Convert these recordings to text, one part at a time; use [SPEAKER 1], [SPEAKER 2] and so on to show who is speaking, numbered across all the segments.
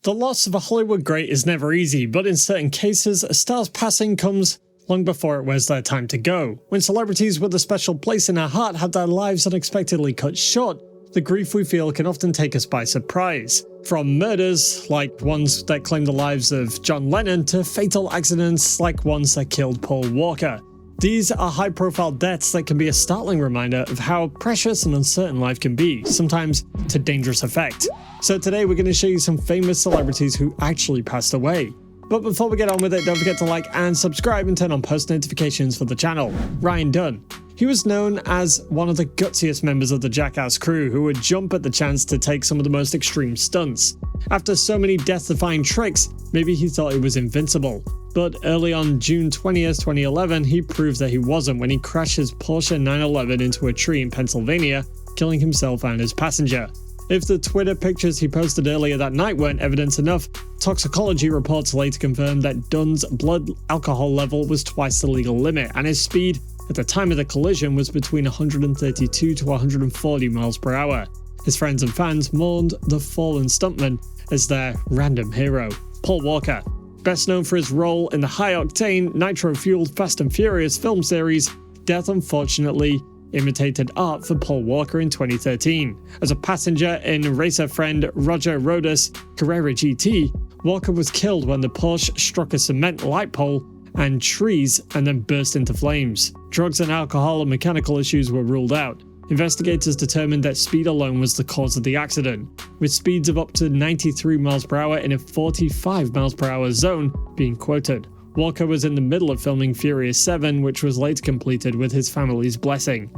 [SPEAKER 1] The loss of a Hollywood great is never easy, but in certain cases, a star's passing comes long before it was their time to go. When celebrities with a special place in our heart have their lives unexpectedly cut short, the grief we feel can often take us by surprise. From murders, like ones that claim the lives of John Lennon, to fatal accidents like ones that killed Paul Walker. These are high-profile deaths that can be a startling reminder of how precious and uncertain life can be, sometimes to dangerous effect. So today we're going to show you some famous celebrities who actually passed away. But before we get on with it, don't forget to like and subscribe and turn on post notifications for the channel. Ryan Dunn. He was known as one of the gutsiest members of the Jackass crew who would jump at the chance to take some of the most extreme stunts. After so many death-defying tricks, maybe he thought he was invincible. But early on June 20th, 2011, he proved that he wasn't when he crashed his Porsche 911 into a tree in Pennsylvania, killing himself and his passenger. If the Twitter pictures he posted earlier that night weren't evidence enough, toxicology reports later confirmed that Dunn's blood alcohol level was twice the legal limit, and his speed at the time of the collision was between 132 to 140 miles per hour. His friends and fans mourned the fallen stuntman as their random hero. Paul Walker. Best known for his role in the high-octane, nitro-fueled Fast and Furious film series, death unfortunately imitated art for Paul Walker in 2013. As a passenger in racer friend Roger Rodas' Carrera GT, Walker was killed when the Porsche struck a cement light pole and trees and then burst into flames. Drugs and alcohol and mechanical issues were ruled out. Investigators determined that speed alone was the cause of the accident, with speeds of up to 93 miles per hour in a 45 miles per hour zone being quoted. Walker was in the middle of filming Furious 7, which was later completed with his family's blessing.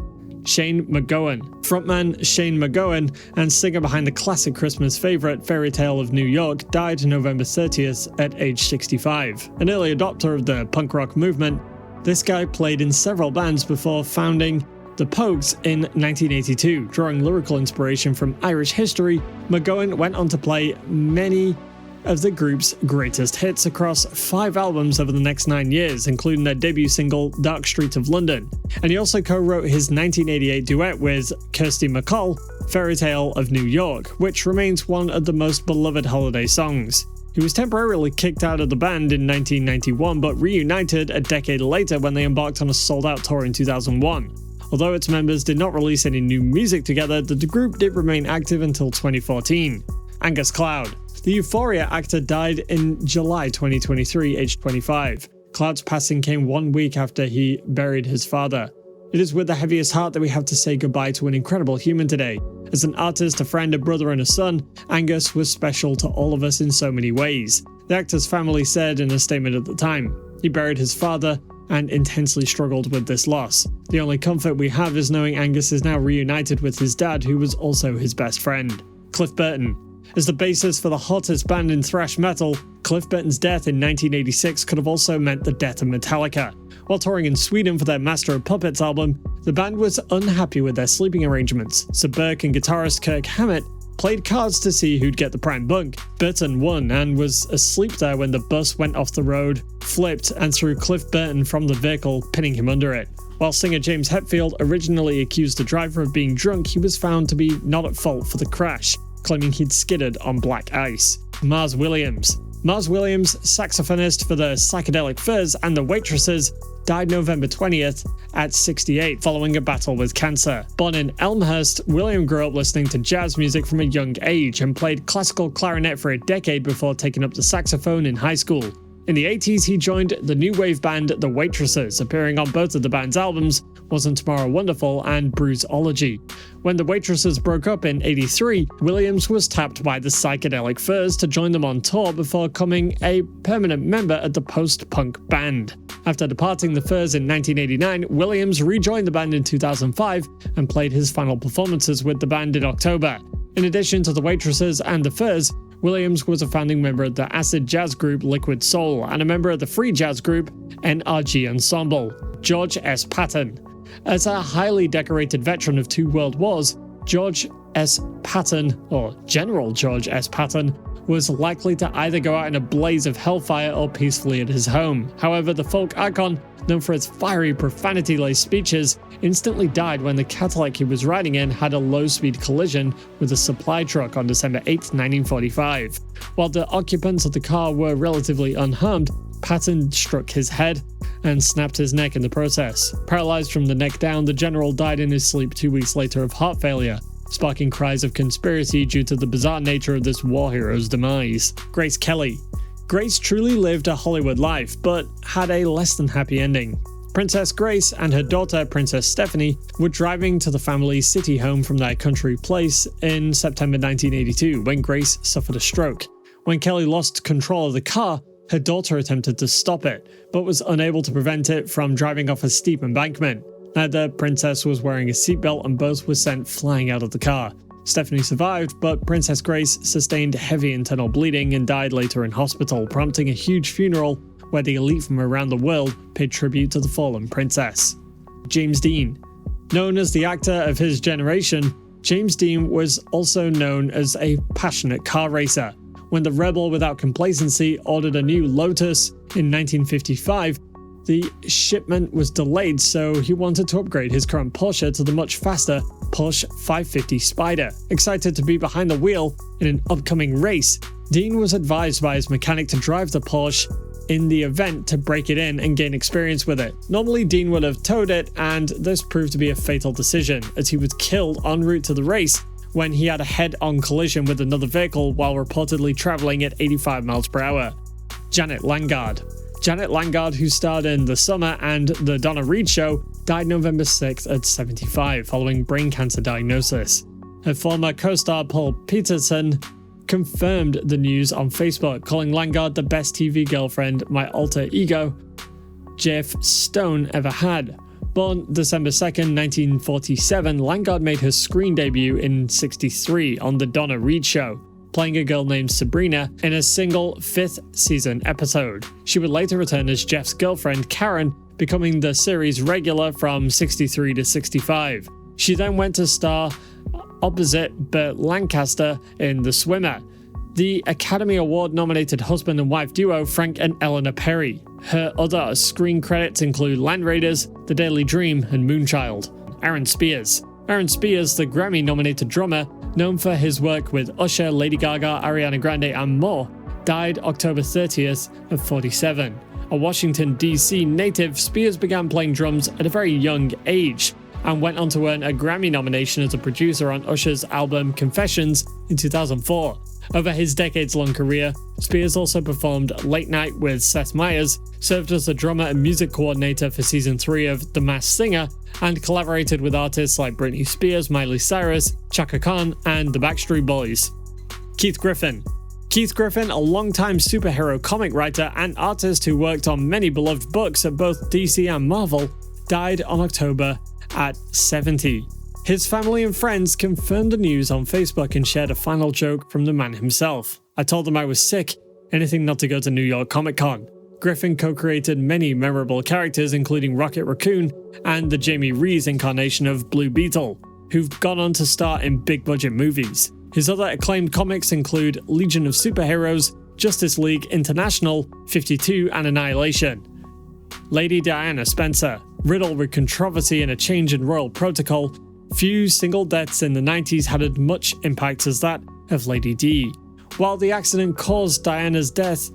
[SPEAKER 1] Shane McGowan. Frontman Shane McGowan and singer behind the classic Christmas favorite Fairy Tale of New York died November 30th at age 65. An early adopter of the punk rock movement, this guy played in several bands before founding The Pogues in 1982. Drawing lyrical inspiration from Irish history, McGowan went on to play many of the group's greatest hits across 5 albums over the next 9 years, including their debut single Dark Street of London. And he also co-wrote his 1988 duet with Kirsty MacColl, Fairy Tale of New York, which remains one of the most beloved holiday songs. He was temporarily kicked out of the band in 1991, but reunited a decade later when they embarked on a sold-out tour in 2001. Although its members did not release any new music together, the group did remain active until 2014. Angus Cloud. The Euphoria actor died in July 2023, aged 25. Cloud's passing came 1 week after he buried his father. It is with the heaviest heart that we have to say goodbye to an incredible human today. As an artist, a friend, a brother, and a son, Angus was special to all of us in so many ways. The actor's family said in a statement at the time, he buried his father and intensely struggled with this loss. The only comfort we have is knowing Angus is now reunited with his dad, who was also his best friend. Cliff Burton. As the bassist for the hottest band in thrash metal, Cliff Burton's death in 1986 could have also meant the death of Metallica. While touring in Sweden for their Master of Puppets album, the band was unhappy with their sleeping arrangements, so Burke and guitarist Kirk Hammett played cards to see who'd get the prime bunk. Burton won and was asleep there when the bus went off the road, flipped, and threw Cliff Burton from the vehicle, pinning him under it. While singer James Hetfield originally accused the driver of being drunk, he was found to be not at fault for the crash, claiming he'd skidded on black ice. Mars Williams. Mars Williams, saxophonist for the Psychedelic Furs and the Waitresses, died November 20th at 68 following a battle with cancer. Born in Elmhurst, William grew up listening to jazz music from a young age and played classical clarinet for a decade before taking up the saxophone in high school. In the 80s, he joined the new wave band The Waitresses, appearing on both of the band's albums, Wasn't Tomorrow Wonderful and Bruiseology. When The Waitresses broke up in 83, Williams was tapped by the Psychedelic Furs to join them on tour before becoming a permanent member at the post-punk band. After departing the Furs in 1989, Williams rejoined the band in 2005 and played his final performances with the band in October. In addition to The Waitresses and the Furs, Williams was a founding member of the acid jazz group Liquid Soul and a member of the free jazz group NRG Ensemble. George S. Patton. As a highly decorated veteran of 2 world wars, George S. Patton, or General George S. Patton, was likely to either go out in a blaze of hellfire or peacefully at his home. However, the folk icon, known for its fiery, profanity-laced speeches, instantly died when the Cadillac he was riding in had a low-speed collision with a supply truck on December 8, 1945. While the occupants of the car were relatively unharmed, Patton struck his head and snapped his neck in the process. Paralyzed from the neck down, the general died in his sleep 2 weeks later of heart failure, sparking cries of conspiracy due to the bizarre nature of this war hero's demise. Grace Kelly. Grace truly lived a Hollywood life, but had a less than happy ending. Princess Grace and her daughter, Princess Stephanie, were driving to the family's city home from their country place in September 1982 when Grace suffered a stroke. When Kelly lost control of the car, her daughter attempted to stop it, but was unable to prevent it from driving off a steep embankment. Neither princess was wearing a seatbelt and both were sent flying out of the car. Stephanie survived, but Princess Grace sustained heavy internal bleeding and died later in hospital, prompting a huge funeral where the elite from around the world paid tribute to the fallen princess. James Dean. Known as the actor of his generation, James Dean was also known as a passionate car racer. When the rebel without complacency ordered a new Lotus in 1955, the shipment was delayed, so he wanted to upgrade his current Porsche to the much faster Porsche 550 Spider. Excited to be behind the wheel in an upcoming race, Dean was advised by his mechanic to drive the Porsche in the event to break it in and gain experience with it. Normally, Dean would have towed it, and this proved to be a fatal decision, as he was killed en route to the race when he had a head-on collision with another vehicle while reportedly traveling at 85 miles per hour. Janet Langard. Janet Langard, who starred in The Summer and The Donna Reed Show, died November 6th at 75 following brain cancer diagnosis. Her former co-star Paul Peterson confirmed the news on Facebook, calling Langard the best TV girlfriend my alter ego, Jeff Stone, ever had. Born December 2nd, 1947, Langard made her screen debut in '63 on The Donna Reed Show, playing a girl named Sabrina in a single 5th season episode. She would later return as Jeff's girlfriend, Karen, becoming the series regular from '63 to '65. She then went to star opposite Burt Lancaster in The Swimmer, the Academy Award-nominated husband and wife duo Frank and Eleanor Perry. Her other screen credits include Land Raiders, The Daily Dream, and Moonchild. Aaron Spears. Aaron Spears, the Grammy-nominated drummer, known for his work with Usher, Lady Gaga, Ariana Grande, and more, died October 30th at 47. A Washington, D.C. native, Spears began playing drums at a very young age and went on to earn a Grammy nomination as a producer on Usher's album Confessions in 2004. Over his decades-long career, Spears also performed Late Night with Seth Meyers, served as the drummer and music coordinator for Season 3 of The Masked Singer, and collaborated with artists like Britney Spears, Miley Cyrus, Chaka Khan, and the Backstreet Boys. Keith Griffin. Keith Griffin, a longtime superhero comic writer and artist who worked on many beloved books at both DC and Marvel, died on October at 70. His family and friends confirmed the news on Facebook and shared a final joke from the man himself. "I told them I was sick, anything not to go to New York Comic Con." Griffin co-created many memorable characters, including Rocket Raccoon and the Jamie Rees incarnation of Blue Beetle, who've gone on to star in big-budget movies. His other acclaimed comics include Legion of Superheroes, Justice League International, 52, and Annihilation. Lady Diana Spencer. Riddled with controversy and a change in royal protocol, few single deaths in the 90s had as much impact as that of Lady Di. While the accident caused Diana's death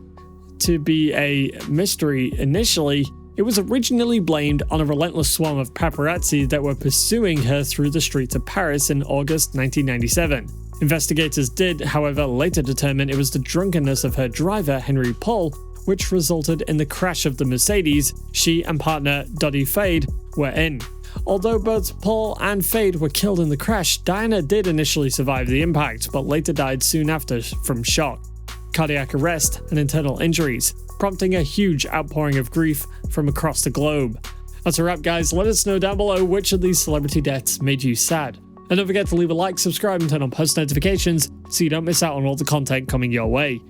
[SPEAKER 1] to be a mystery initially, it was originally blamed on a relentless swarm of paparazzi that were pursuing her through the streets of Paris in August 1997. Investigators did, however, later determine it was the drunkenness of her driver, Henry Paul, which resulted in the crash of the Mercedes she and partner Dottie Fade were in. Although both Paul and Fade were killed in the crash, Diana did initially survive the impact, but later died soon after from shock, cardiac arrest, and internal injuries, prompting a huge outpouring of grief from across the globe. That's a wrap, guys. Let us know down below which of these celebrity deaths made you sad. And don't forget to leave a like, subscribe, and turn on post notifications so you don't miss out on all the content coming your way.